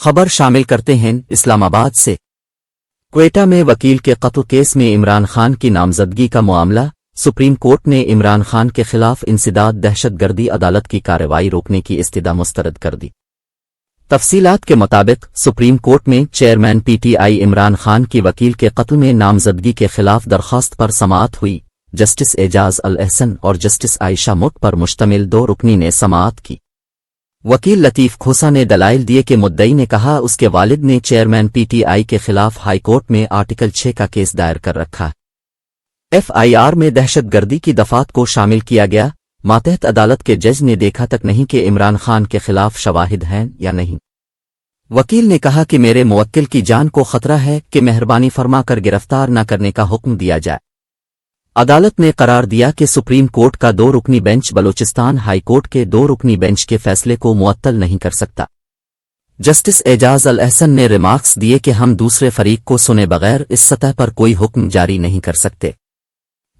خبر شامل کرتے ہیں اسلام آباد سے۔ کوئٹہ میں وکیل کے قتل کیس میں عمران خان کی نامزدگی کا معاملہ، سپریم کورٹ نے عمران خان کے خلاف انسداد دہشت گردی عدالت کی کارروائی روکنے کی استدعا مسترد کر دی۔ تفصیلات کے مطابق سپریم کورٹ میں chairman P T I Imran Khan کی وکیل کے قتل میں نامزدگی کے خلاف درخواست پر سماعت ہوئی۔ جسٹس اعجاز الاحسن اور جسٹس عائشہ مٹ پر مشتمل 2 رکنی نے سماعت کی۔ وکیل لطیف کھوسا نے دلائل دیے کہ مدعی نے کہا اس کے والد نے چیئرمین پی ٹی آئی کے خلاف ہائی کورٹ میں آرٹیکل 6 کا کیس دائر کر رکھا ہے۔ ایف آئی آر میں دہشت گردی کی دفعات کو شامل کیا گیا۔ ماتحت عدالت کے جج نے دیکھا تک نہیں کہ عمران خان کے خلاف شواہد ہیں یا نہیں۔ وکیل نے کہا کہ میرے موکل کی جان کو خطرہ ہے کہ مہربانی فرما کر گرفتار نہ کرنے کا حکم دیا جائے۔ عدالت نے قرار دیا کہ سپریم کورٹ کا 2 رکنی بینچ بلوچستان ہائی کورٹ کے 2 رکنی بینچ کے فیصلے کو معطل نہیں کر سکتا۔ جسٹس اعجاز الاحسن نے ریمارکس دیے کہ ہم دوسرے فریق کو سنے بغیر اس سطح پر کوئی حکم جاری نہیں کر سکتے۔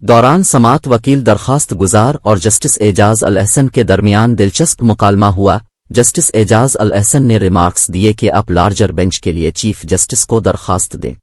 دوران سماعت وکیل درخواست گزار اور جسٹس اعجاز الاحسن کے درمیان دلچسپ مکالمہ ہوا۔ جسٹس اعجاز الاحسن نے ریمارکس دیے کہ آپ لارجر بینچ کے لیے چیف جسٹس کو درخواست دیں۔